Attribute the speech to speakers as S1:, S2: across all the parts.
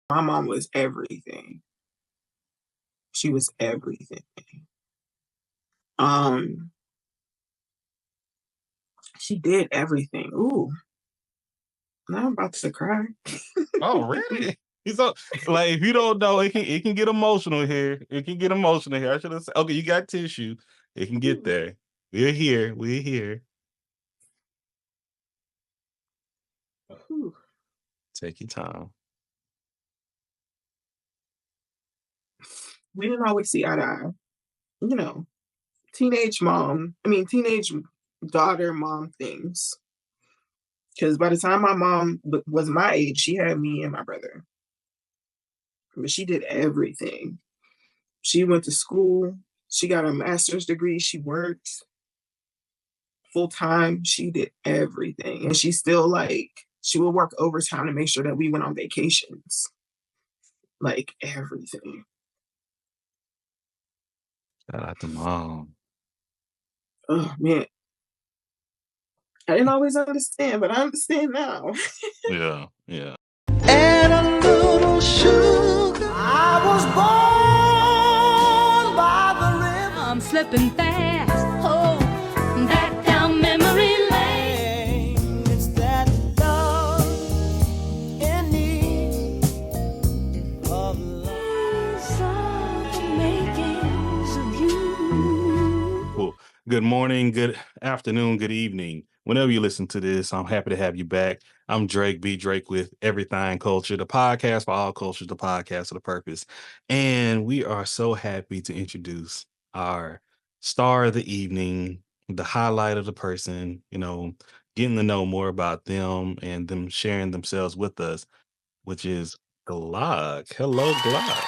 S1: My mom was everything. She was everything. Um, she did everything. Ooh, now I'm about to cry.
S2: Oh, really? He's so like if you don't know, it can get emotional here. It can get emotional here. I should have said, okay, you got tissue. It can get there. We're here. We're here.
S1: Ooh.
S2: Take your time.
S1: We didn't always see eye to eye. You know, teenage daughter mom things. Because by the time my mom was my age, she had me and my brother. But she did everything. She went to school. She got a master's degree. She worked full time. She did everything. And she still she would work overtime to make sure that we went on vacations. Like everything.
S2: Shout out to mom.
S1: Oh man. I didn't always understand, but I understand now.
S2: Yeah, yeah.
S3: And a little sugar. I was born by the river.
S4: I'm slipping fast. Oh, back down memory lane.
S3: It's that love in need of love.
S4: Saw the makings of you.
S2: Cool. Good morning, good afternoon, good evening. Whenever you listen to this, I'm happy to have you back. I'm Drake B. Drake with Everythang Culture, the podcast for all cultures, the podcast for the purpose. And we are so happy to introduce our star of the evening, the highlight of the person, getting to know more about them and them sharing themselves with us, which is Glock. Hello, Glock.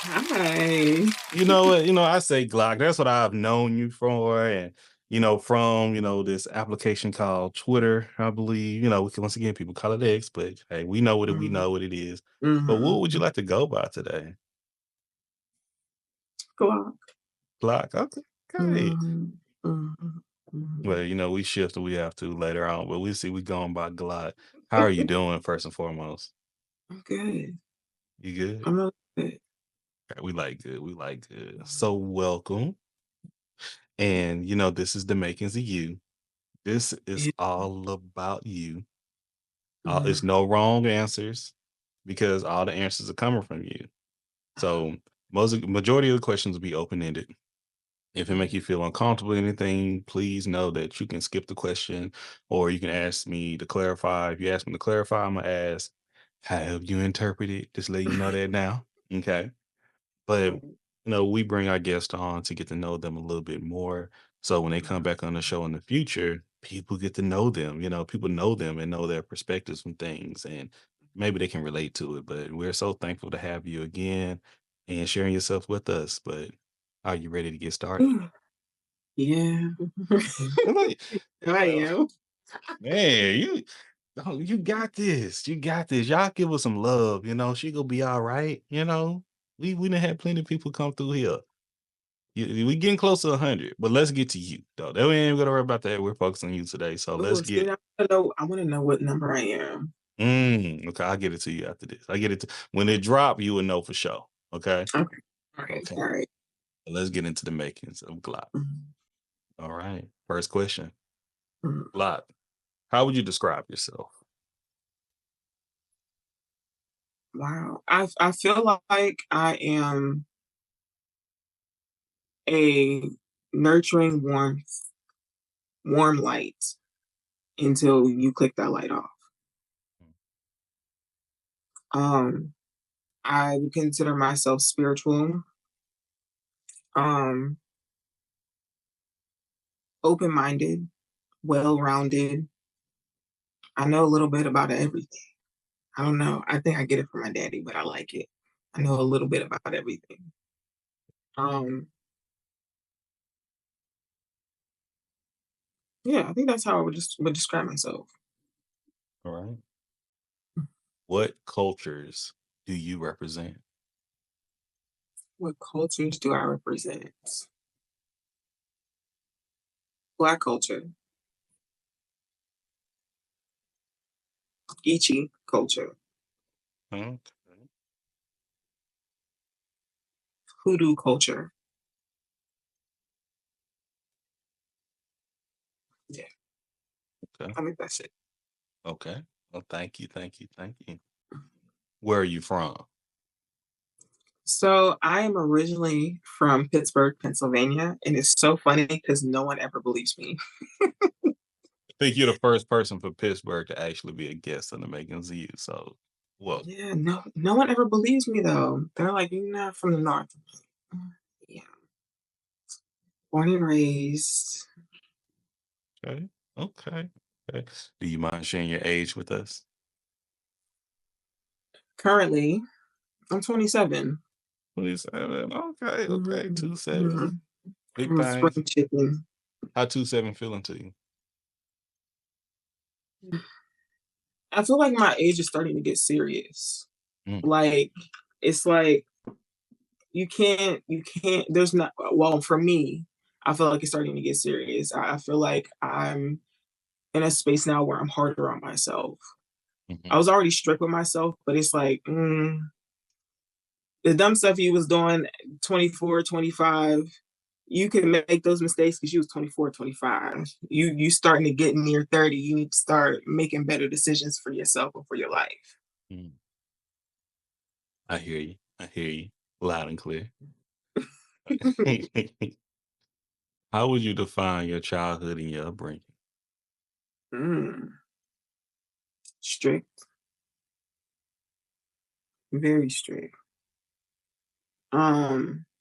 S1: Hi.
S2: You know what? I say Glock. That's what I've known you for. And, from, this application called Twitter, I believe. Once again, people call it X, but hey, we know what we know what it is. But what would you like to go by today?
S1: Glock.
S2: Glock. Okay. Okay.
S1: Mhm, mhm, mhm.
S2: Well, we shift if we have to later on, but we see we going by Glock. How are you doing first and foremost?
S1: I'm good.
S2: You good?
S1: I'm really good.
S2: Okay, we like good. We like good. So welcome. And this is the makings of you. This is
S1: Yeah.
S2: all about you. It's
S1: Mhm.
S2: no wrong answers because all the answers are coming from you. So majority of the questions will be open ended. If it make you feel uncomfortable with anything, please know that you can skip the question or you can ask me to clarify. If you ask me to clarify, I'm gonna ask how you interpret it. Just let you know that now. Okay. But we bring our guests on to get to know them a little bit more. So when they come back on the show in the future, people get to know them. People know them and know their perspectives from things, and maybe they can relate to it. But we're so thankful to have you again and sharing yourself with us. But are you ready to get started?
S1: Yeah.
S2: Like,
S1: I am.
S2: man, you got this. You got this. Y'all give her some love. She gonna be all right. We done had plenty of people come through here. We getting close to 100, but let's get to you though. That we ain't gonna worry about that. We're focused on you today. So let's
S1: Oh,
S2: get.
S1: see, I wanna know what number I am.
S2: Okay, I'll get it to you after this. I get it when it drop. You will know for sure. Okay.
S1: Okay. Alright,
S2: Okay.
S1: alright.
S2: Let's get into the makings of Glock.
S1: Mhm,
S2: All right. First question,
S1: mhm.
S2: Glock. How would you describe yourself?
S1: Wow. I feel like I am a nurturing warm light until you click that light off. Um, I would consider myself spiritual, um, open-minded, well-rounded. I know a little bit about everything. I don't know. I think I get it from my daddy, but I like it. I know a little bit about everything. Um, yeah, I think that's how I would describe myself.
S2: All right. What cultures do you represent?
S1: What cultures do I represent? Black culture, Geechee culture.
S2: Okay.
S1: hoodoo culture. Yeah,
S2: Okay.
S1: I mean that's it.
S2: Okay. Well, thank you. Where are you from?
S1: So I am originally from Pittsburgh, Pennsylvania, and it's so funny because no one ever believes me.
S2: I think you're the first person from Pittsburgh to actually be a guest on the Makings of You. So, well,
S1: Yeah, no one ever believes me though. They're like, "You're not from the north." I'm like, yeah, born and raised.
S2: okay. Okay. Okay. Do you mind sharing your age with us?
S1: Currently, I'm 27.
S2: 27. Okay. Okay.
S1: Mhm,
S2: 27.
S1: mhm.
S2: Big
S1: I'm a
S2: things.
S1: spring chicken.
S2: How 27 feeling to you?
S1: I feel like my age is starting to get serious.
S2: Mm.
S1: Like it's like you can't there's not well for me, I feel like it's starting to get serious. I feel like I'm in a space now where I'm harder on myself. I
S2: Mhm.
S1: was already strict with myself, but it's like the dumb stuff you was doing 24, 25, you can make those mistakes because you was 24, 25. You starting to get near 30, you need to start making better decisions for yourself and for your life.
S2: Mm. I hear you. Loud and clear. How would you define your childhood and your upbringing?
S1: Mm, strict, very strict.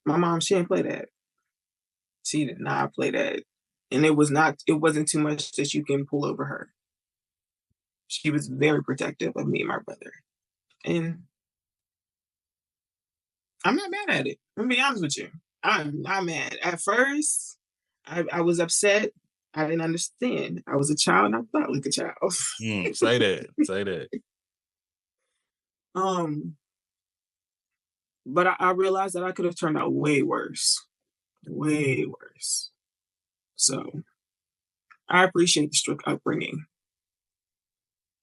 S1: My mom, she didn't play that. She did not play that. And it wasn't too much that you can pull over her. She was very protective of me and my brother. And I'm not mad at it. I'm gonna be honest with you. I'm not mad. At first, I was upset. I didn't understand. I was a child and I thought like a child.
S2: Say that. Say that.
S1: um, but I realized that I could have turned out way worse. Way worse. So I appreciate the strict upbringing.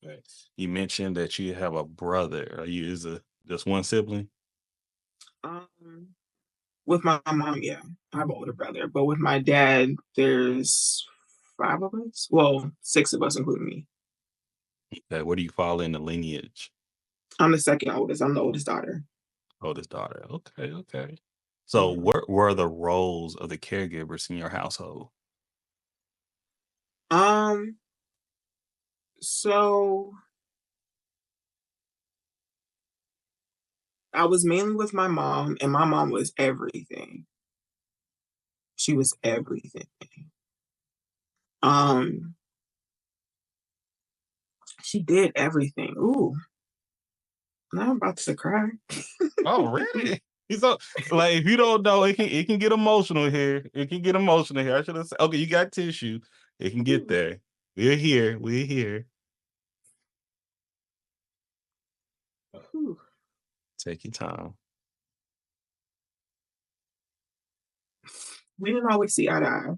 S2: Okay. You mentioned that you have a brother. Are you just one sibling?
S1: Um, with my mom, yeah, I have an older brother, but with my dad, there's five of us. Well, six of us, including me.
S2: Okay. Where do you fall in the lineage?
S1: I'm the second oldest. I'm the oldest daughter.
S2: Oldest daughter. Okay. Okay. So,
S1: Mhm.
S2: what were the roles of the caregivers in your household?
S1: Um, so I was mainly with my mom, and my mom was everything. She was everything. Um, she did everything. Ooh, now I'm about to cry.
S2: Oh, really? He's like, if you don't know, it can get emotional here. It can get emotional here. I should have said, okay, you got tissue. It can get there. We're here. We're here.
S1: Ooh.
S2: Take your time.
S1: We didn't always see eye to eye.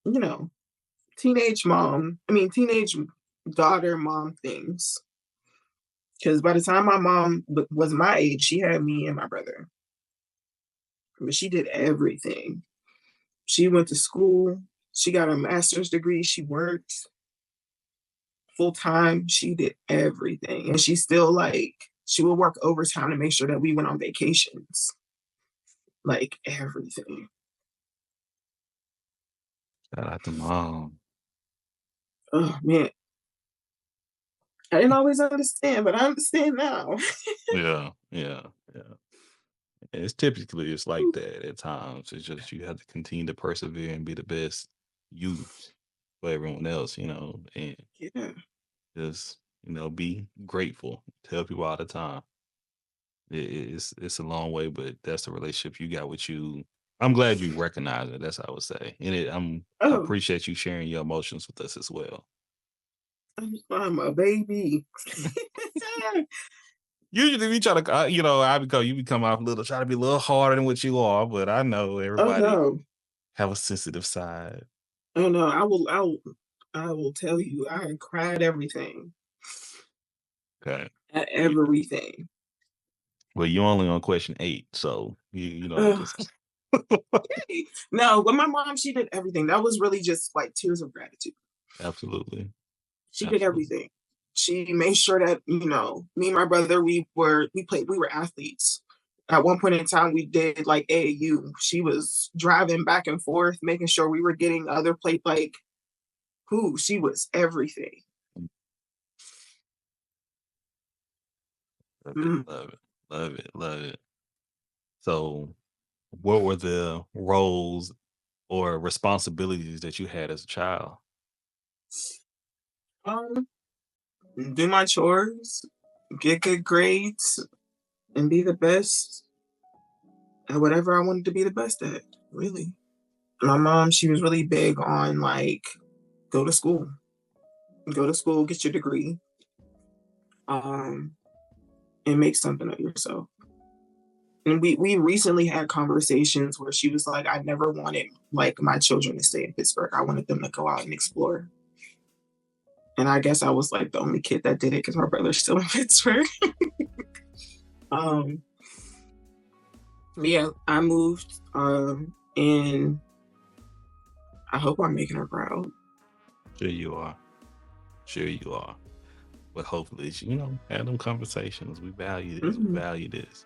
S1: You know, teenage daughter mom things. Because by the time my mom was my age, she had me and my brother. But she did everything. She went to school. She got a master's degree. She worked full time. She did everything. And she still she would work overtime to make sure that we went on vacations. Like everything.
S2: Shout out to mom.
S1: Oh man. I didn't always understand, but I understand now.
S2: Yeah, yeah, yeah. It's typically like that at times. It's just you have to continue to persevere and be the best you for everyone else, and
S1: Yeah.
S2: just be grateful. Tell people all the time. It's a long way, but that's the relationship you got with you. I'm glad you recognize it. That's what I would say, and I
S1: Oh,
S2: appreciate you sharing your emotions with us as well.
S1: I'm a baby.
S2: Usually we try to, you become off try to be a little harder than what you are, but I know
S1: Oh
S2: everybody
S1: no.
S2: have a sensitive side.
S1: Oh no. I will tell you, I cried everything.
S2: Okay.
S1: At everything.
S2: Well, you only on question 8, so you know
S1: Ugh.
S2: just
S1: No, but my mom, she did everything. That was really just like tears of gratitude.
S2: absolutely.
S1: She did everything. She made sure that, you know, me and my brother, we were athletes. At one point in time, we did like AAU. She was driving back and forth, making sure we were getting other play. Like, she was everything.
S2: Love
S1: Mm.
S2: it, love it, love it, love it. So, what were the roles or responsibilities that you had as a child?
S1: Um, do my chores, get good grades, and be the best at whatever I wanted to be the best at, really. My mom, she was really big on like, go to school, get your degree, and make something of yourself. And we recently had conversations where she was like, I never wanted like my children to stay in Pittsburgh. I wanted them to go out and explore. And I guess I was like the only kid that did it because my brother's still in Pittsburgh. Yeah, I moved, and I hope I'm making her proud.
S2: Sure you are. Sure you are. But hopefully, you know, have them conversations. We value this.
S1: Mhm.
S2: We value this.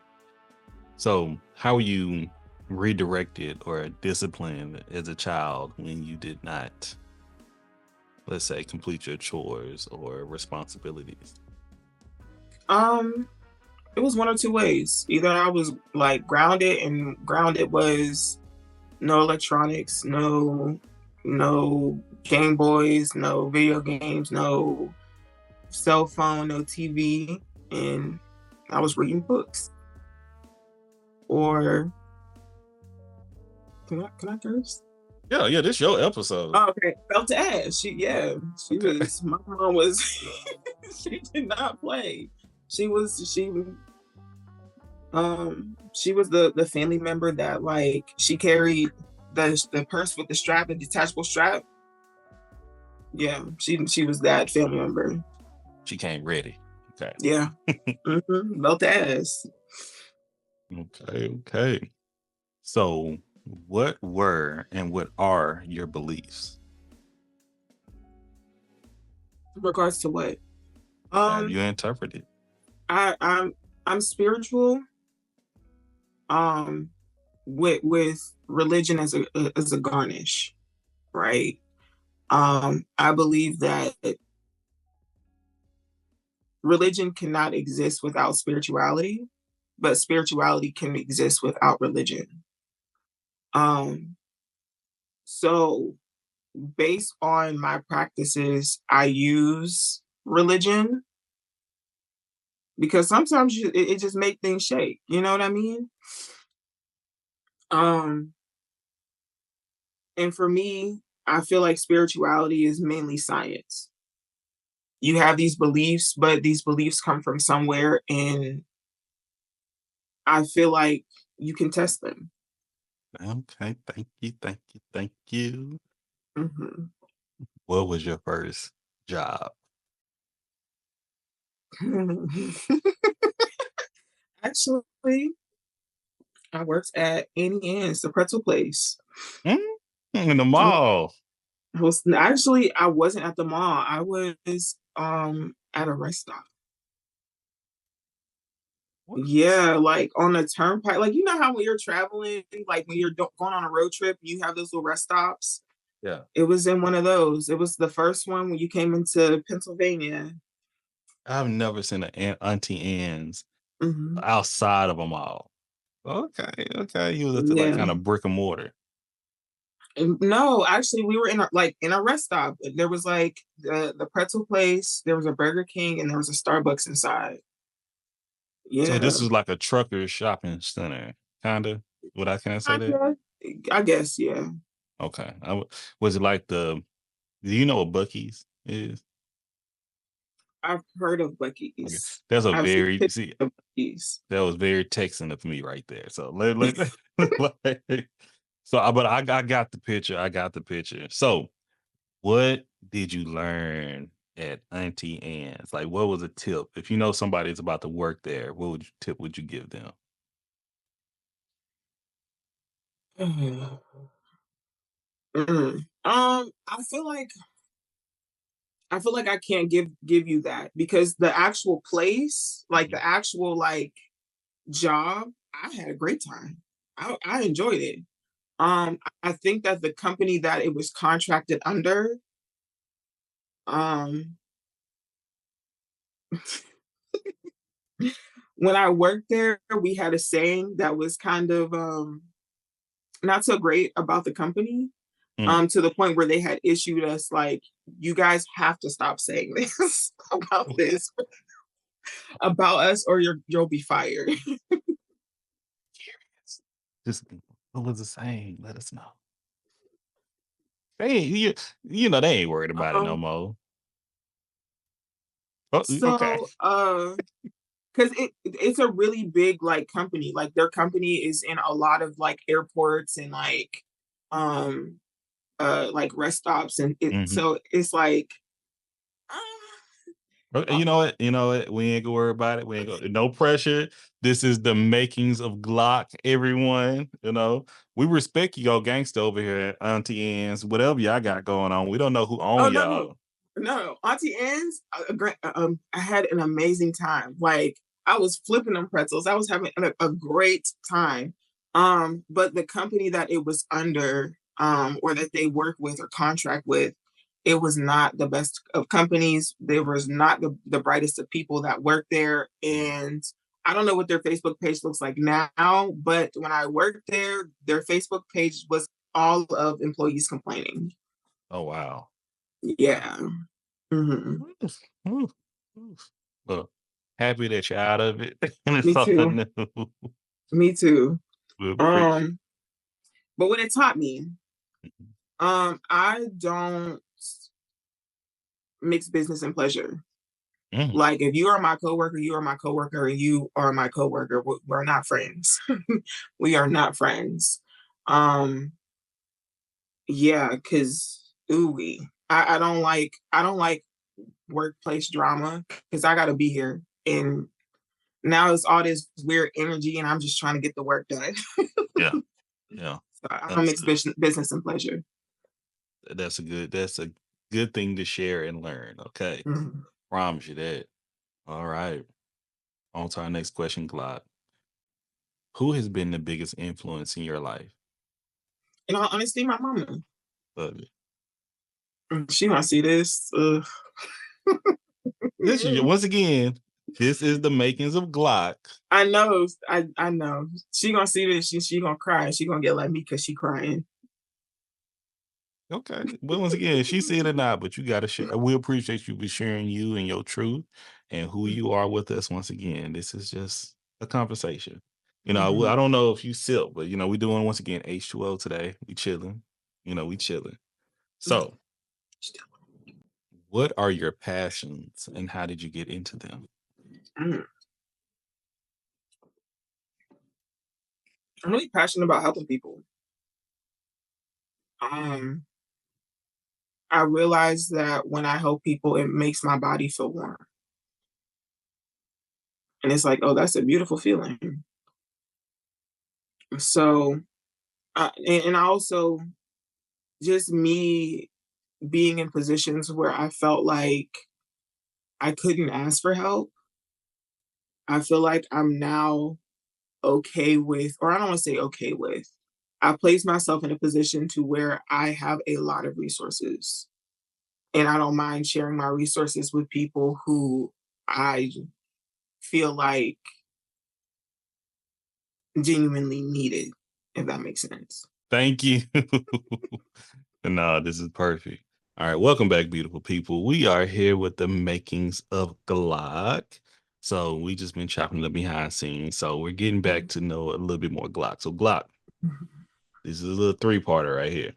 S2: So, how were you redirected or disciplined as a child when you did not, let's say, complete your chores or responsibilities?
S1: It was one or two ways. Either I was like grounded, and grounded was no electronics, no Game Boys, no video games, no cell phone, no TV, and I was reading books. Or can I curse?
S2: Yeah, this your episode.
S1: Oh, okay, felt to ass. She
S2: Okay.
S1: was. My mom was. She did not play. She was the family member that like she carried the purse with the strap, the detachable strap. Yeah, she was that family member.
S2: She came ready. Okay.
S1: Yeah, belt the ass.
S2: Okay. So, what were and what are your beliefs?
S1: In regards to what?
S2: Have you interpreted?
S1: I'm spiritual. With religion as a garnish, right? I believe that religion cannot exist without spirituality, but spirituality can exist without religion. So based on my practices, I use religion because sometimes it just make things shake. You know what I mean? And for me, I feel like spirituality is mainly science. You have these beliefs, but these beliefs come from somewhere, and I feel like you can test them.
S2: Okay, thank you.
S1: Mhm.
S2: What was your first job?
S1: Actually, I worked at Annie Ann's, the pretzel place.
S2: In the mall.
S1: I wasn't at the mall. I was at a rest stop.
S2: What?
S1: Yeah, like on a turnpike. Like, you know how when you're traveling, like when you're going on a road trip, you have those little rest stops.
S2: Yeah.
S1: It was in one of those. It was the first one when you came into Pennsylvania.
S2: I've never seen an Auntie Anne's
S1: Mhm.
S2: outside of a mall. Okay. You was at the like
S1: Yeah.
S2: kind of brick and mortar.
S1: No, actually, we were in a rest stop. There was like the pretzel place. There was a Burger King, and there was a Starbucks inside.
S2: So
S1: Yeah,
S2: this is like a trucker shopping center, kind of. Can I say that?
S1: I guess. Yeah,
S2: Okay. Was it like do you know what Buc-ee's is?
S1: I've heard of
S2: Okay.
S1: Buc-ee's.
S2: That's a
S1: I've seen
S2: very
S1: pictures of Buc-ee's.
S2: that was very Texan of me right there. So like, but I got the picture. I got the picture. So what did you learn at Auntie Anne's? Like, what was a tip? If you know somebody's about to work there, what tip would you give them?
S1: I feel like I can't give you that, because the actual place, like the actual like job, I had a great time. I enjoyed it. I think that the company that it was contracted under, um, when I worked there, we had a saying that was kind of not so great about the company. To the point where they had issued us like, you guys have to stop saying this about us, or you'll be fired.
S2: Just what was the saying? Let us know. They ain't, you know, they ain't worried about it no more. Oh, okay.
S1: So because it's a really big like company. Like their company is in a lot of like airports and like rest stops, and so it's like
S2: You know what? You know what? We ain't gonna worry about it. We ain't gonna, no pressure. This is the makings of Glock, everyone. You know, we respect y'all gangster over here at Auntie Anne's. Whatever y'all got going on, we don't know who own y'all.
S1: No, Auntie Anne's. I had an amazing time. Like I was flipping them pretzels. I was having a great time. But the company that it was under, or that they work with or contract with, it was not the best of companies. There was not the brightest of people that worked there. And I don't know what their Facebook page looks like now, but when I worked there, their Facebook page was all of employees complaining.
S2: Oh, wow.
S1: Yeah. Mm-hmm.
S2: Well, happy that you're out of it. And it's
S1: Me
S2: something
S1: too.
S2: new.
S1: Me too.
S2: But
S1: what it taught me, I don't mix business and pleasure. Like if you are my coworker, you are my coworker, and you are my coworker. We're not friends. We are not friends. Yeah, because I don't like workplace drama, because I gotta be here. And now it's all this weird energy, and I'm just trying to get the work done.
S2: Yeah.
S1: So I don't mix business and pleasure.
S2: That's a good thing to share and learn. Okay.
S1: Mm-hmm.
S2: Promise you that. All right. On to our next question, Glock. Who has been the biggest influence in your life?
S1: In all honesty, my mama.
S2: Love it.
S1: She gonna see this.
S2: This is once again. This is the makings of Glock.
S1: I know. I know. She gonna see this. She gonna cry. She gonna get like me because she crying.
S2: Okay. But once again, she see it or not, but you gotta share. We appreciate you for sharing you and your truth and who you are with us. Once again, this is just a conversation. You know, I don't know if you sip, but you know, we doing once again H2O today. We chilling. You know, we chilling. So, what are your passions and how did you get into them?
S1: I'm really passionate about helping people. I realize that when I help people, it makes my body feel warm. And it's like, oh, that's a beautiful feeling. So, and also just me being in positions where I felt like I couldn't ask for help. I feel like I'm now okay with, or I don't want to say okay with, I place myself in a position to where I have a lot of resources. And I don't mind sharing my resources with people who I feel like genuinely needed, if that makes sense.
S2: Thank you. No, this is perfect. All right, welcome back, beautiful people. We are here with the makings of Glock. So we just been chopping the behind scenes. So we're getting back to know a little bit more Glock. So Glock, this is a little 3-parter right here.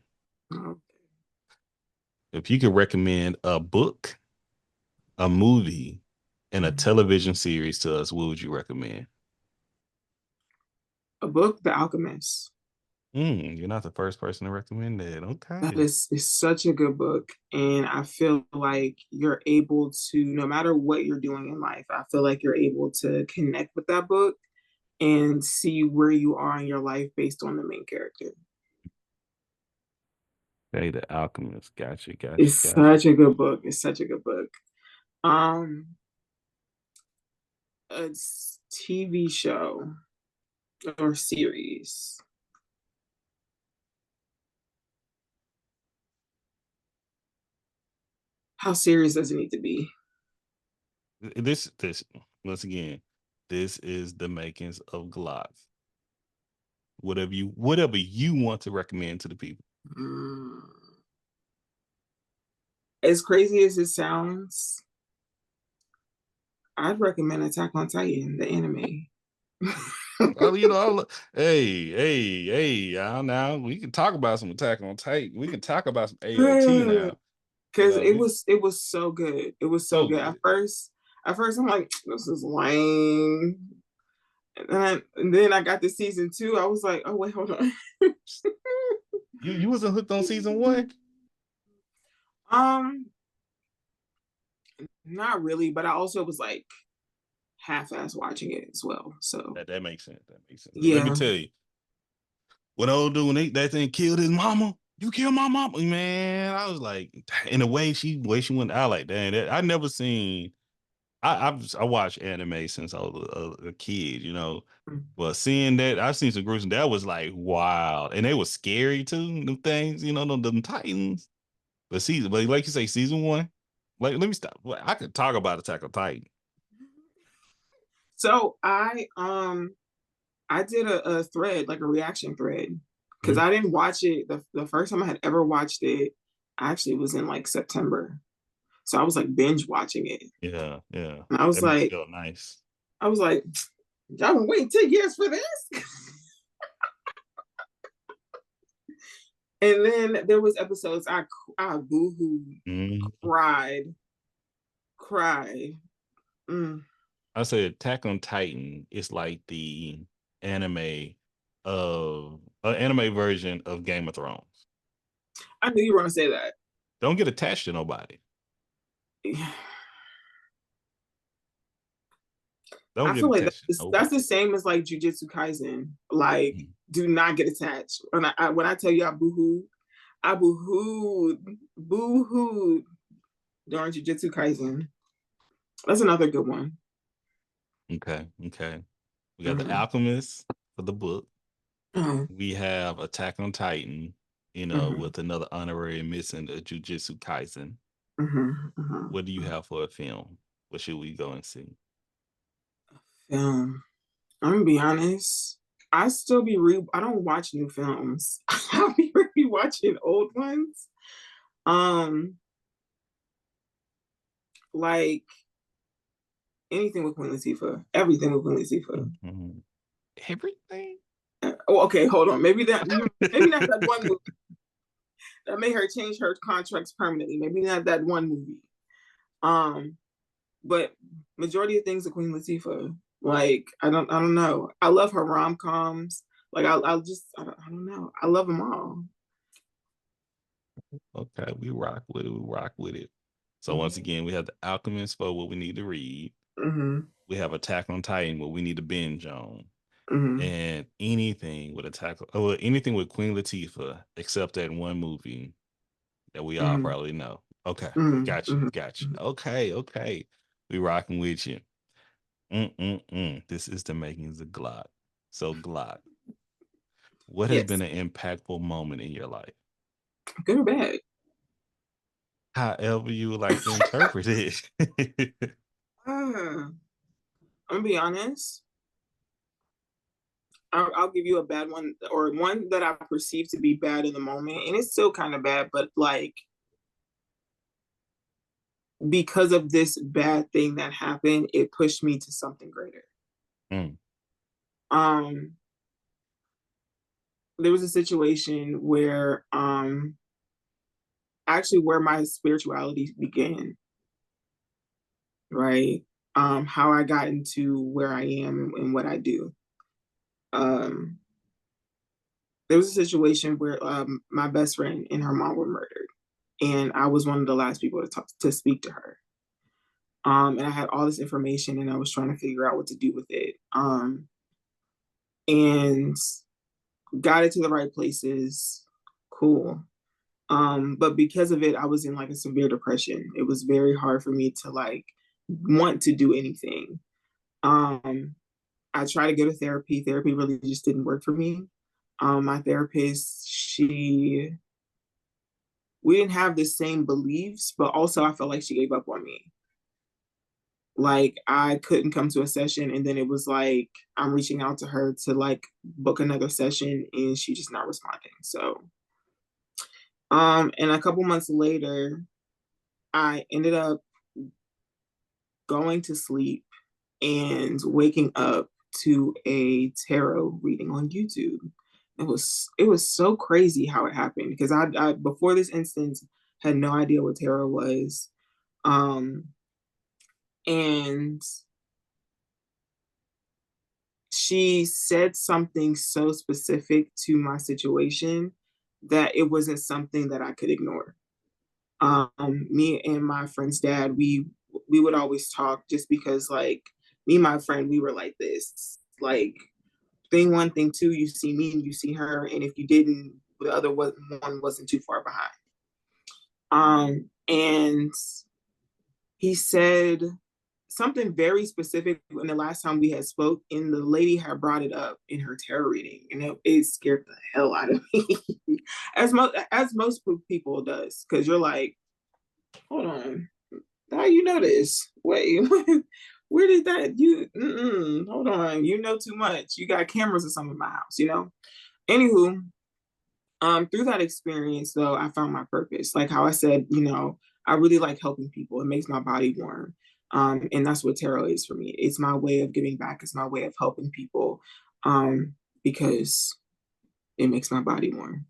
S2: If you could recommend a book, a movie, and a television series to us, what would you recommend?
S1: A book, The Alchemist.
S2: You're not the first person to recommend that.
S1: That
S2: Okay.
S1: is such a good book. And I feel like you're able to, no matter what you're doing in life, I feel like you're able to connect with that book and see where you are in your life based on the main character.
S2: Okay, The Alchemist. Gotcha, gotcha,
S1: It's
S2: gotcha.
S1: such a good book. It's such a good book. A TV show or series. How serious does it need to be?
S2: This once again, this is the makings of Glock. Whatever you want to recommend to the people.
S1: Mm. As crazy as it sounds, I'd recommend Attack on Titan, the anime.
S2: Oh, hey, now we can talk about some Attack on Titan. We can talk about some AOT now.
S1: Because it was so good. It was so good.
S2: good.
S1: At first I'm like, this is lame. And then I got to season 2. I was like, oh wait, hold on.
S2: You wasn't hooked on season 1?
S1: Not really, but I also was like half-ass watching it as well. So
S2: That makes sense. That makes sense.
S1: yeah.
S2: Let me tell you, what old dude when that thing killed his mama. You killed my mama, man. I was like, in the way she went out like that. I never seen. I watched anime since I was a kid, you know. But seeing that, I've seen some gruesome. That was like wow, and they were scary too. Them things, you know, them Titans. But like you say, season 1. Like, let me stop. I could talk about Attack on Titan.
S1: So I did a thread, like a reaction thread, because I didn't watch it. The first time I had ever watched it actually was in like September. So I was like binge watching it.
S2: Yeah.
S1: And I was
S2: That makes
S1: like,
S2: it feel nice.
S1: I was like, y'all been waiting 10 years for this? And then there was episodes I boohooed, cried.
S2: I say Attack on Titan is like the anime anime version of Game of Thrones.
S1: I knew you were gonna say that.
S2: Don't get attached to nobody.
S1: I feel like that's the same as like Jujutsu Kaisen. Like, do not get attached. When I tell you I boohooed during Jujutsu Kaisen. That's another good one.
S2: Okay. We got The Alchemist for the book. We have Attack on Titan, you know, with another honorary missing the Jujutsu Kaisen. What do you have for a film? What should we go and see?
S1: I'm gonna be honest. I don't watch new films. I'll be rewatching old ones. Like anything with Queen Latifah. Everything with Queen Latifah.
S2: Everything?
S1: Oh, okay, hold on. Maybe not that one movie that made her change her contracts permanently. Maybe not that one movie. But majority of things with Queen Latifah. Like I don't know. I love her rom-coms. Like I don't know. I love them all.
S2: Okay, we rock with it. So once again, we have The Alchemist for what we need to read. We have Attack on Titan, what we need to binge on. And anything with anything with Queen Latifah, except that one movie that we all probably know. Okay, gotcha. Okay. We rocking with you. This is the makings of Glock. So Glock, what has been an impactful moment in your life?
S1: Good or bad?
S2: However you would like to interpret it.
S1: I'm gonna be honest. I'll give you a bad one, or one that I perceive to be bad in the moment, and it's still kind of bad, but like because of this bad thing that happened, it pushed me to something greater. There was a situation where actually where my spirituality began, right? How I got into where I am and what I do. there was a situation where my best friend and her mom were murdered, and I was one of the last people to speak to her. And I had all this information, and I was trying to figure out what to do with it. And got it to the right places. Cool. But because of it, I was in like a severe depression. It was very hard for me to like want to do anything. I tried to go to therapy. Therapy really just didn't work for me. My therapist, we didn't have the same beliefs, but also I felt like she gave up on me. Like I couldn't come to a session, and then it was like I'm reaching out to her to like book another session, and she's just not responding. So, and a couple months later, I ended up going to sleep and waking up to a tarot reading on YouTube. It was so crazy how it happened, because I before this instance had no idea what tarot was. And she said something so specific to my situation that it wasn't something that I could ignore. Me and my friend's dad, we would always talk, just because like me and my friend, we were like this, like thing one, thing two, you see me and you see her, and if you didn't, the other one wasn't too far behind. And he said something very specific when the last time we had spoke, and the lady had brought it up in her tarot reading, and it scared the hell out of me, as most people does, because you're like, hold on, how you know this? Wait, where did that hold on, you know too much. You got cameras or something in my house, you know? Anywho, through that experience though, I found my purpose. Like how I said, you know, I really like helping people. It makes my body warm. And that's what tarot is for me. It's my way of giving back. It's my way of helping people, because it makes my body warm.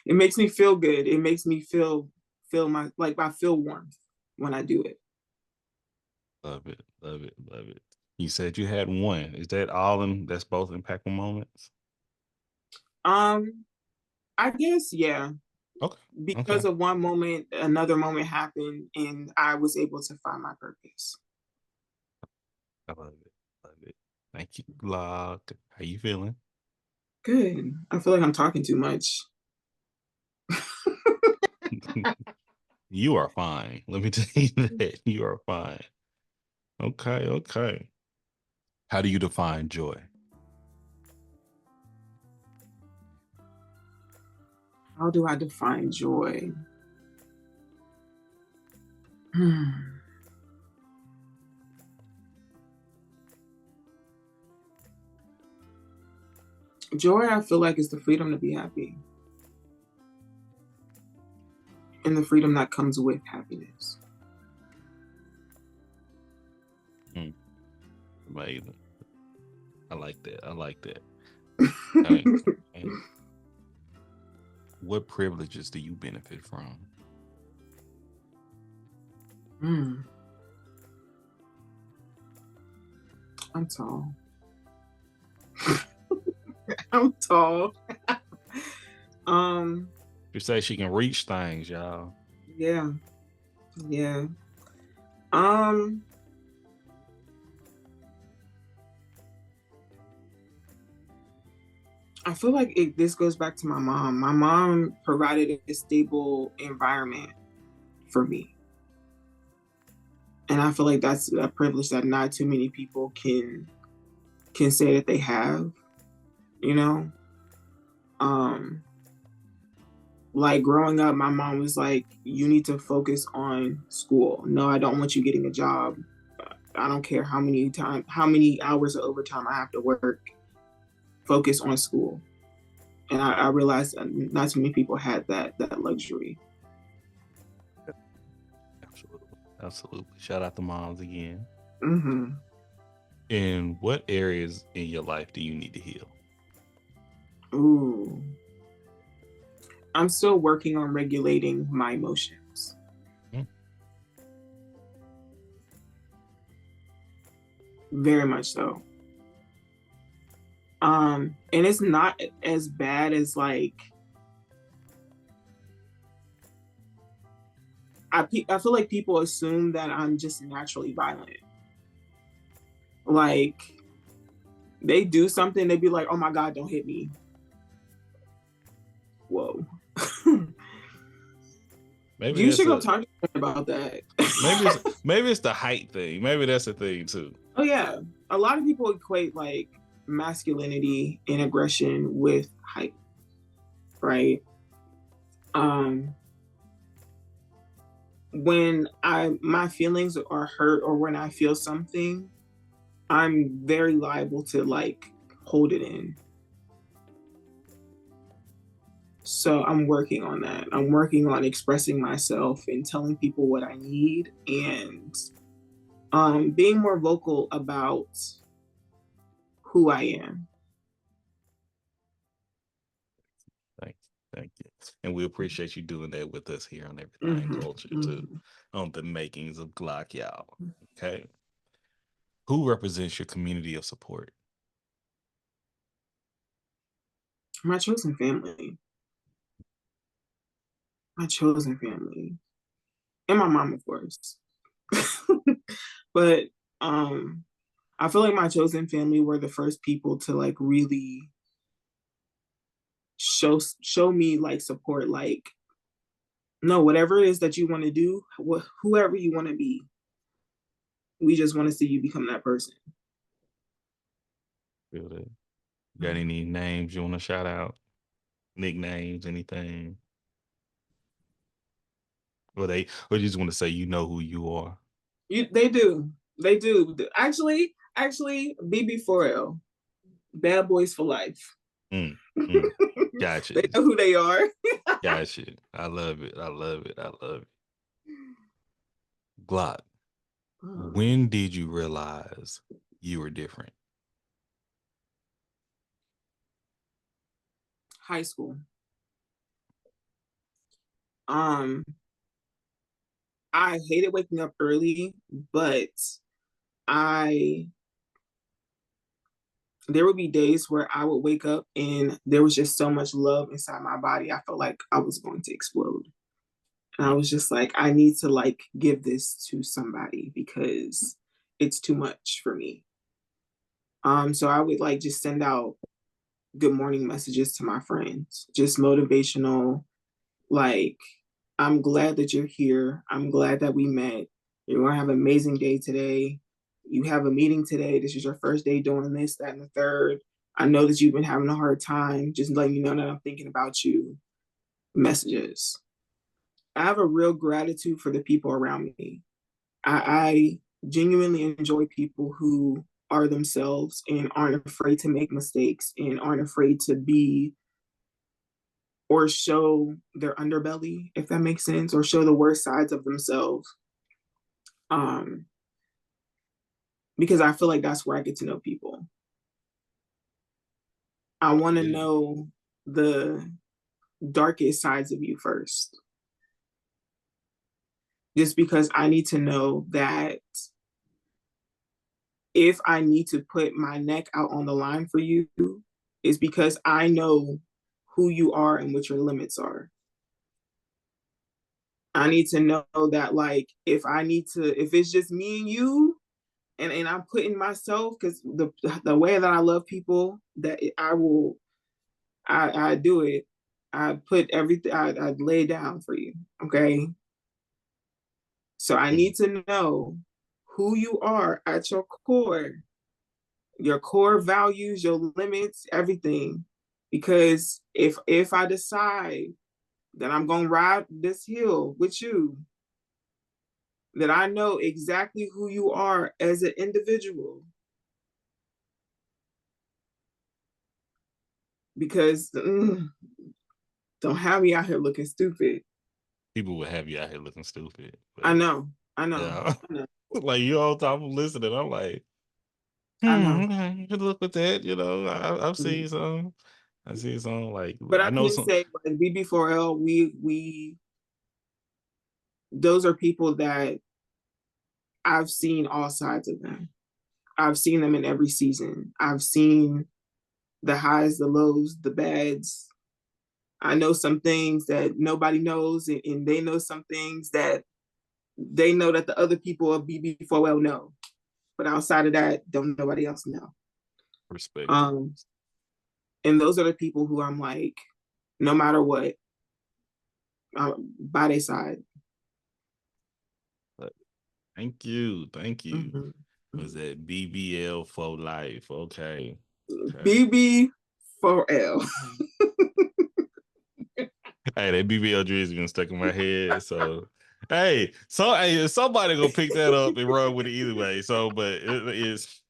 S1: It makes me feel good. It makes me feel I feel warmth when I do it.
S2: Love it, love it, love it. You said you had one. Is that all in? That's both impactful moments.
S1: I guess, yeah.
S2: Okay.
S1: Because of one moment, another moment happened, and I was able to find my purpose.
S2: I love it. Love it. Thank you, Glock. How you feeling?
S1: Good. I feel like I'm talking too much.
S2: You are fine. Let me tell you that. You are fine. Okay, okay. How do you define joy?
S1: How do I define joy? Joy, I feel like, is the freedom to be happy. And the freedom that comes with happiness.
S2: Amazing. I like that. I like that. Okay. Okay. What privileges do you benefit from?
S1: I'm tall. I'm tall.
S2: You say she can reach things, y'all.
S1: Yeah. Yeah. I feel like this goes back to my mom. My mom provided a stable environment for me. And I feel like that's a privilege that not too many people can say that they have, you know? Like growing up, my mom was like, you need to focus on school. No, I don't want you getting a job. I don't care how many hours of overtime I have to work. Focus on school. And I realized not too many people had that luxury.
S2: Absolutely. Absolutely. Shout out to moms again.
S1: Mm-hmm.
S2: In what areas in your life do you need to heal?
S1: Ooh. I'm still working on regulating my emotions. Very much so. And it's not as bad as like I feel like people assume that I'm just naturally violent. Like they do something, they'd be like, "Oh my God, don't hit me." Whoa.
S2: Maybe
S1: You
S2: that's
S1: should go talk to me about that.
S2: maybe it's the height thing. Maybe that's a thing too.
S1: Oh yeah, a lot of people equate like masculinity and aggression with height, right? When my feelings are hurt or when I feel something, I'm very liable to like hold it in. So I'm working on that. I'm working on expressing myself and telling people what I need and being more vocal about who I am.
S2: Thank you. And we appreciate you doing that with us here on Everythang Culture too, on the Makings of Glock, y'all. Okay. Who represents your community of support?
S1: My chosen family. My chosen family. And my mom, of course. But I feel like my chosen family were the first people to like really show me like support, like no, whatever it is that you want to do, whoever you want to be, we just want to see you become that person.
S2: Feel that. Got any names you want to shout out? Nicknames, anything? Or you just want to say you know who you are?
S1: They do. Actually, BB4L, Bad Boys for Life.
S2: Gotcha.
S1: They know who they are.
S2: Gotcha. I love it. Glock, when did you realize you were different?
S1: High school. I hated waking up early, but there would be days where I would wake up and there was just so much love inside my body. I felt like I was going to explode. And I was just like, I need to like give this to somebody because it's too much for me. So I would like just send out good morning messages to my friends, just motivational, like, I'm glad that you're here. I'm glad that we met. You're going to have an amazing day today. You have a meeting today. This is your first day doing this, that, and the third. I know that you've been having a hard time. Just letting you know that I'm thinking about you. Messages. I have a real gratitude for the people around me. I genuinely enjoy people who are themselves and aren't afraid to make mistakes and aren't afraid to be or show their underbelly, if that makes sense, or show the worst sides of themselves. Because I feel like that's where I get to know people. I want to know the darkest sides of you first. Just because I need to know that if I need to put my neck out on the line for you, it's because I know who you are and what your limits are. I need to know that, like, if it's just me and you, and I'm putting myself, because the way that I love people, that I do it. I put everything, I lay down for you, okay? So I need to know who you are at your core values, your limits, everything. Because if I decide that I'm gonna ride this hill with you, that I know exactly who you are as an individual. Because don't have me out here looking stupid.
S2: People would have you out here looking stupid.
S1: I know.
S2: Yeah. Like you all time listening, I'm like,
S1: I know.
S2: You could look with that, I've seen some. I see some like,
S1: but I know some. Say like BB4L, we those are people that I've seen all sides of them. I've seen them in every season. I've seen the highs, the lows, the bads. I know some things that nobody knows, and they know some things that they know that the other people of BB4L know. But outside of that, don't nobody else know.
S2: Respect.
S1: And those are the people who I'm like, no matter what, by their side.
S2: Thank you.
S1: Mm-hmm.
S2: Was that BBL for life? Okay.
S1: BB4L.
S2: Hey, that BBL dream has been stuck in my head. So, hey, somebody gonna pick that up and run with it either way. So, but it's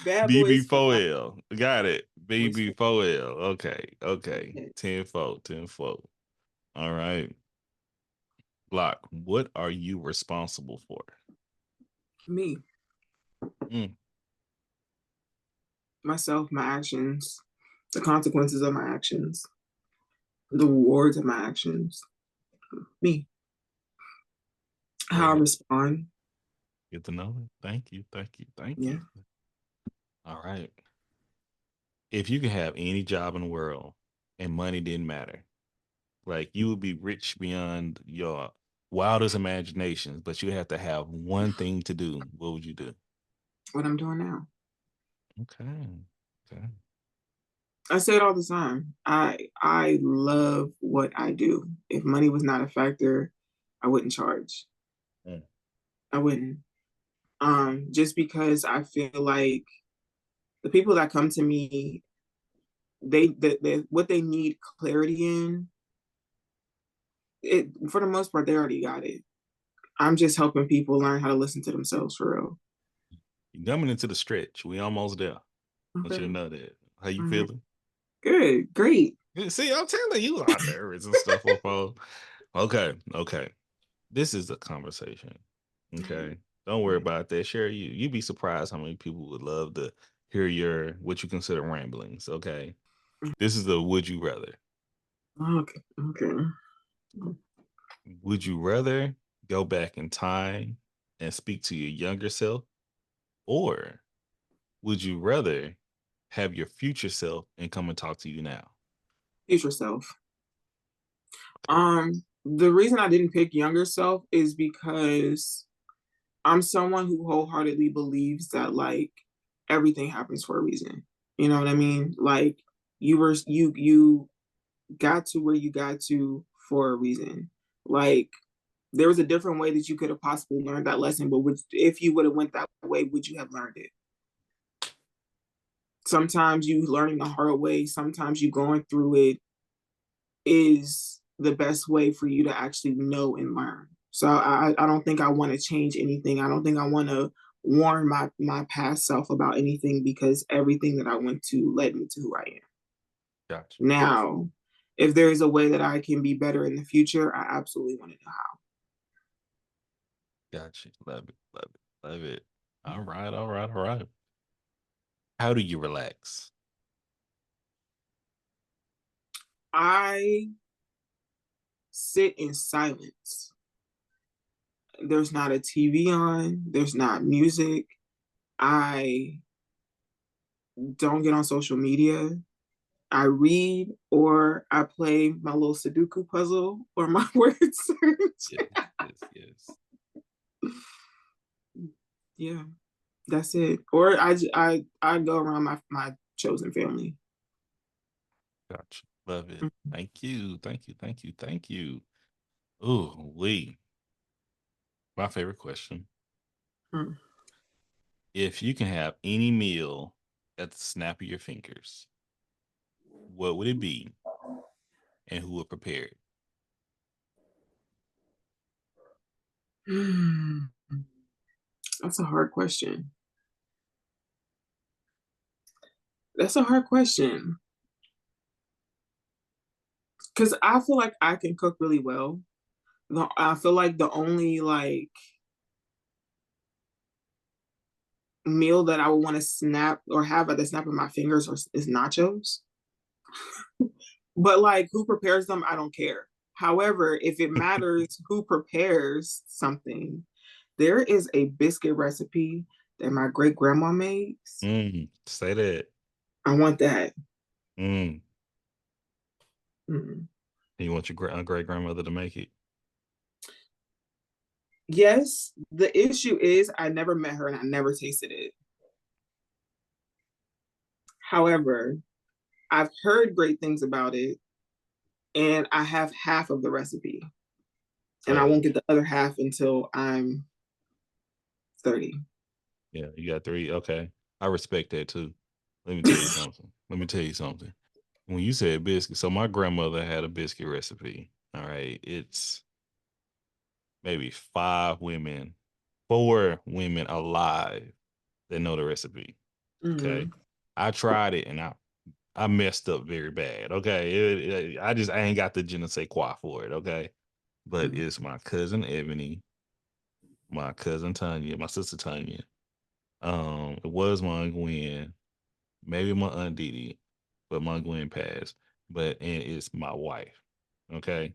S1: Bad boys.
S2: BB4L. Got it. BB4L. Okay. 10-4. All right. Glock, what are you responsible for?
S1: Me. Myself, my actions, the consequences of my actions, the rewards of my actions. Me. How I respond.
S2: Get to know it. Thank you.
S1: Yeah.
S2: All right. If you could have any job in the world and money didn't matter, like you would be rich beyond your wildest imaginations, but you have to have one thing to do, what would you do?
S1: What I'm doing now.
S2: Okay.
S1: I say it all the time. I love what I do. If money was not a factor, I wouldn't charge. I wouldn't. Just because I feel like the people that come to me, they what they need clarity in, it for the most part they already got it. I'm just helping people learn how to listen to themselves for real.
S2: You're coming into the stretch. We almost there. I want you to know that. How you feeling?
S1: Good, great.
S2: See, I'm telling you, I'm nervous and stuff. Okay. This is a conversation. Okay. Don't worry about that. Share you'd be surprised how many people would love to hear what you consider ramblings. Okay. This is the would you rather.
S1: Okay.
S2: Would you rather go back in time and speak to your younger self, or would you rather have your future self and come and talk to you now?
S1: Future self. The reason I didn't pick younger self is because I'm someone who wholeheartedly believes that like everything happens for a reason. You know what I mean? Like you got to where you got to for a reason. Like there was a different way that you could have possibly learned that lesson, but if you would have went that way, would you have learned it? Sometimes you learning the hard way, sometimes you going through it is the best way for you to actually know and learn. So I don't think I want to change anything. I don't think I want to warn my past self about anything, because everything that I went to led me to who I am.
S2: Gotcha.
S1: Now, if there is a way that I can be better in the future, I absolutely want to know how.
S2: Gotcha. Love it. All right. How do you relax?
S1: I sit in silence. There's not a TV on. There's not music. I don't get on social media. I read, or I play my little Sudoku puzzle or my word search.
S2: Yes.
S1: Yeah, that's it. Or I go around my chosen family.
S2: Gotcha. Love it. Thank you. Ooh, my favorite question. If you can have any meal at the snap of your fingers, what would it be, and who would prepare it?
S1: That's a hard question. Because I feel like I can cook really well. I feel like the only like meal that I would want to snap or have at the snap of my fingers is nachos. But like who prepares them, I don't care. However, if it matters who prepares something, there is a biscuit recipe that my great grandma makes.
S2: Say that.
S1: I want that.
S2: Mm.
S1: Mm.
S2: You want your great grandmother to make it?
S1: Yes. The issue is I never met her and I never tasted it. However, I've heard great things about it, and I have half of the recipe. And I won't get the other half until I'm 30.
S2: Yeah, you got 3. Okay. I respect that too. Let me tell you something. When you said biscuit, so my grandmother had a biscuit recipe. All right. It's maybe 4 women alive that know the recipe. Okay.
S1: Mm-hmm.
S2: I tried it and I messed up very bad. Okay. I ain't got the je ne sais quoi for it. Okay. But it's my cousin Ebony, my cousin Tanya, my sister Tanya. It was my Aunt Gwen, maybe my Aunt Didi, but my Gwen passed. And it's my wife. Okay.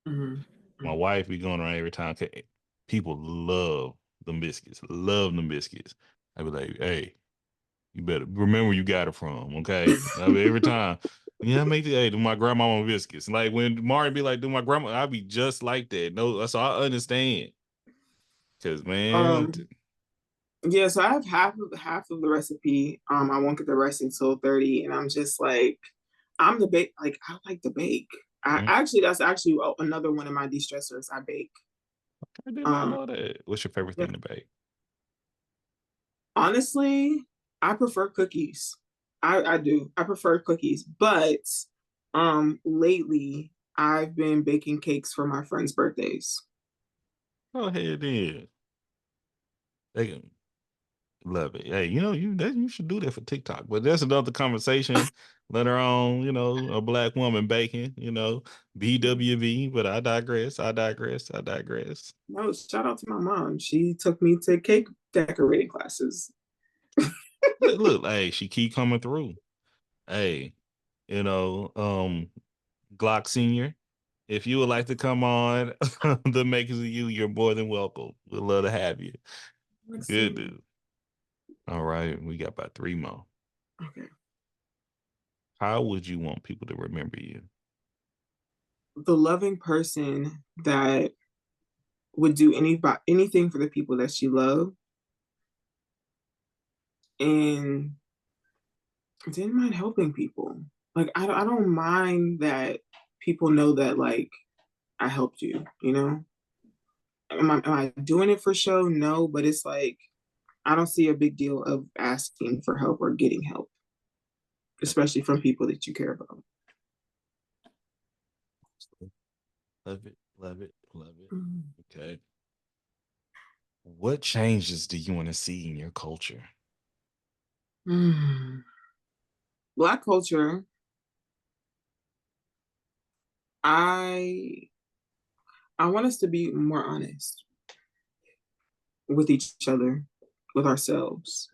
S1: Mm-hmm.
S2: My wife be going around every time. People love them biscuits. Love them biscuits. I be like, hey, you better remember where you got it from. Okay. I mean, every time. Yeah, I make the do my grandmama biscuits. Like when Martin be like, do my grandma, I be just like that. No, so I understand. Cause man,
S1: Yeah, so I have half of the recipe. I won't get the rest until 30, and I'm just like, I'm the bake. Like I like to bake. That's actually another one of my de-stressors. I bake.
S2: I did not know that. What's your favorite thing to bake?
S1: Honestly, I prefer cookies. I do. I prefer cookies, but lately I've been baking cakes for my friends' birthdays.
S2: Go ahead then. They can love it. Hey, you should do that for TikTok. But that's another conversation later on. A black woman baking. BWV. But I digress.
S1: No, shout out to my mom. She took me to cake decorating classes.
S2: Look, hey, she keep coming through. Hey, Glock Senior, if you would like to come on the Makings of You, you're more than welcome. We'd love to have you. Good dude. All right, we got about 3 more.
S1: Okay.
S2: How would you want people to remember you?
S1: The loving person that would do anything for the people that she loved, and didn't mind helping people. Like I don't mind that people know that like I helped you. Am I doing it for show? No, but it's like I don't see a big deal of asking for help or getting help, especially from people that you care about.
S2: Love it.
S1: Mm.
S2: Okay. What changes do you want to see in your culture?
S1: Black culture, I want us to be more honest with each other, with ourselves,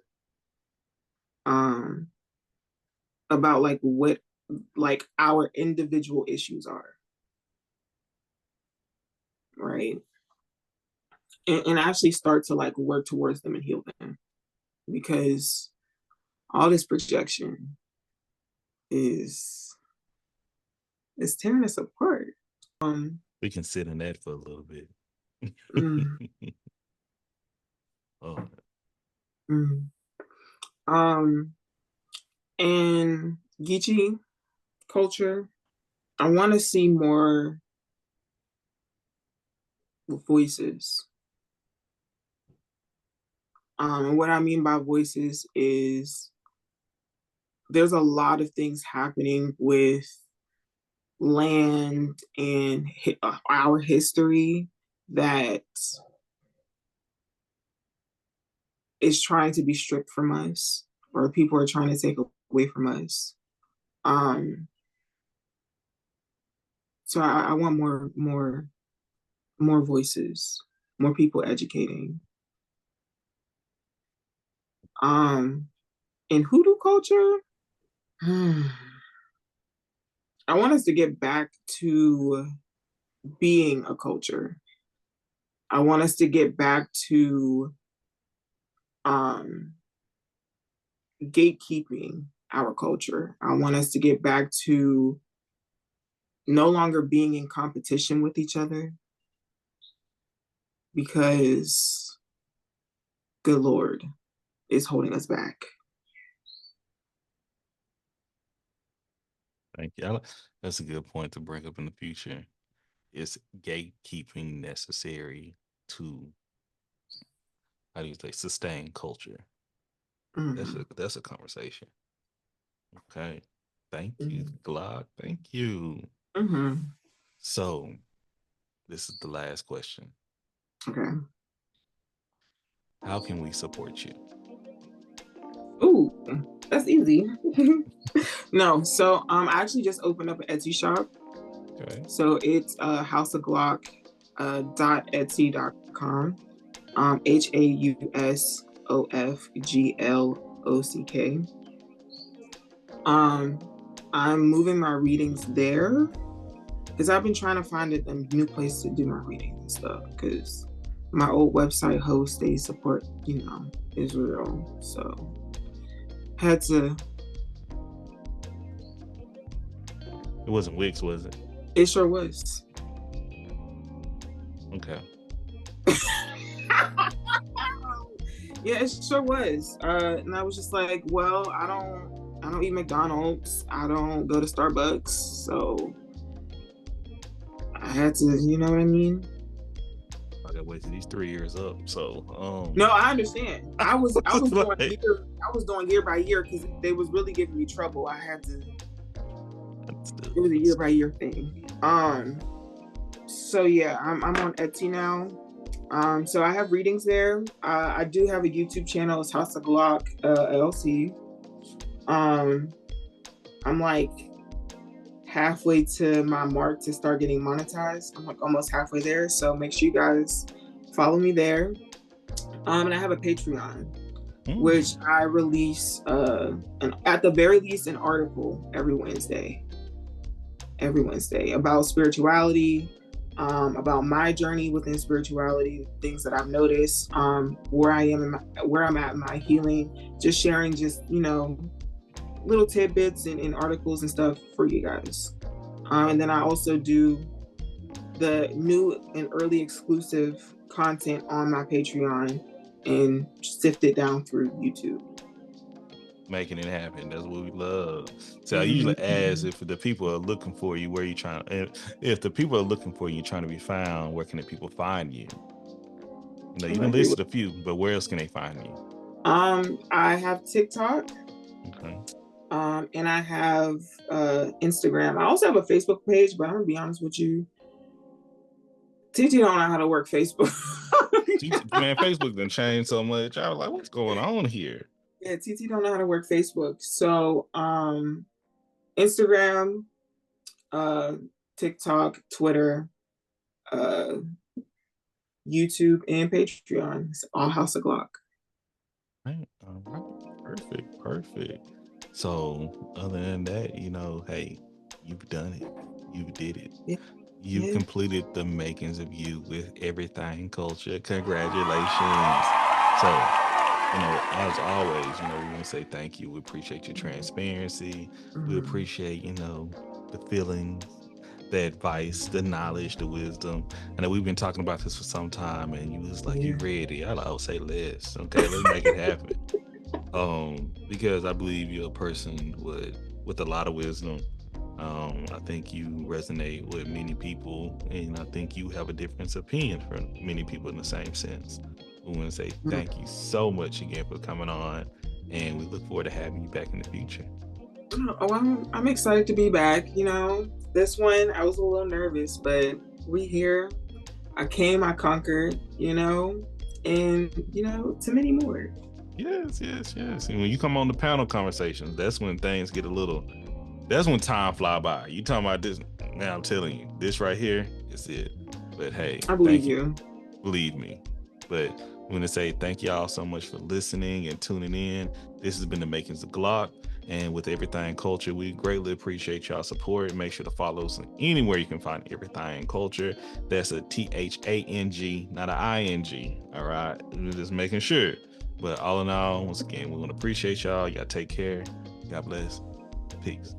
S1: about like what like our individual issues are, right? And actually start to like work towards them and heal them, because all this projection is tearing us apart.
S2: We can sit in that for a little bit.
S1: mm,
S2: Oh.
S1: And Geechee culture, I want to see more voices. And what I mean by voices is there's a lot of things happening with land and our history that is trying to be stripped from us, or people are trying to take away from us. So I want more voices, more people educating. In hoodoo culture, I want us to get back to being a culture. I want us to get back to gatekeeping our culture. I want us to get back to no longer being in competition with each other, because good Lord is holding us back.
S2: Thank you. That's a good point to bring up in the future. Is gatekeeping necessary to, how do you say, sustain culture? That's a conversation. Okay. Thank you, Glock. Thank you. So this is the last question.
S1: Okay.
S2: How can we support you?
S1: Ooh, that's easy. No, so I actually just opened up an Etsy shop.
S2: Okay.
S1: So it's House of Glock .etsy.com. HAUSOFGLOCK. I'm moving my readings there because I've been trying to find a new place to do my readings and stuff, because my old website host, they support, Israel. So had to.
S2: It wasn't Wix, was it?
S1: It sure was.
S2: Okay.
S1: Yeah, it sure was. And I was just like, well, I don't eat McDonald's. I don't go to Starbucks. So I had to, you know what I mean?
S2: I gotta wait till these 3 years up. So
S1: no, I understand. I was
S2: like,
S1: doing year by year because they was really giving me trouble. I had to. It was a year by year thing. So yeah, I'm on Etsy now. So I have readings there. I do have a YouTube channel. It's House of Glock LLC. I'm like halfway to my mark to start getting monetized. I'm like almost halfway there. So make sure you guys follow me there. And I have a Patreon, which I release at the very least an article every Wednesday about spirituality, about my journey within spirituality, things that I've noticed, where I'm at in my healing, just sharing little tidbits and articles and stuff for you guys. And then I also do the new and early exclusive content on my Patreon and sift it down through YouTube.
S2: Making it happen. That's what we love. So I usually ask, if the people are looking for you, where you trying? If the people are looking for you, trying to be found, where can the people find you? You can list a few, but where else can they find you?
S1: I have TikTok.
S2: Okay.
S1: And I have Instagram. I also have a Facebook page, but I'm gonna be honest with you, TT don't know how to work Facebook.
S2: Man, Facebook done changed so much. I was like, what's going on here?
S1: Yeah, TT don't know how to work Facebook. So Instagram, TikTok, Twitter, YouTube, and Patreon. It's all House of Glock.
S2: All right. Perfect. So other than that, hey, you've done it. You did it.
S1: Yeah.
S2: You completed the makings of you with Everythang culture. Congratulations. So, as always, we want to say thank you. We appreciate your transparency. We appreciate, the feelings, the advice, the knowledge, the wisdom. I know we've been talking about this for some time, and you was like, you ready? I like, say less. Okay, let's make it happen. Because I believe you're a person with a lot of wisdom. I think you resonate with many people, and I think you have a different opinion from many people in the same sense. We want to say thank you so much again for coming on, and we look forward to having you back in the future.
S1: Oh, I'm excited to be back. This one I was a little nervous, but we here. I came, I conquered, and to many more.
S2: Yes. And when you come on the panel conversations, that's when things get that's when time fly by. You talking about this, now I'm telling you, this right here is it. But hey,
S1: I believe you.
S2: Believe me. But I want to say thank y'all so much for listening and tuning in. This has been the Makings of Glock. And with Everythang Culture, we greatly appreciate y'all support. Make sure to follow us anywhere you can find Everythang Culture. That's a THANG, not an ING. All right, we're just making sure. But all in all, once again, we want to appreciate y'all. Y'all take care. God bless. Peace.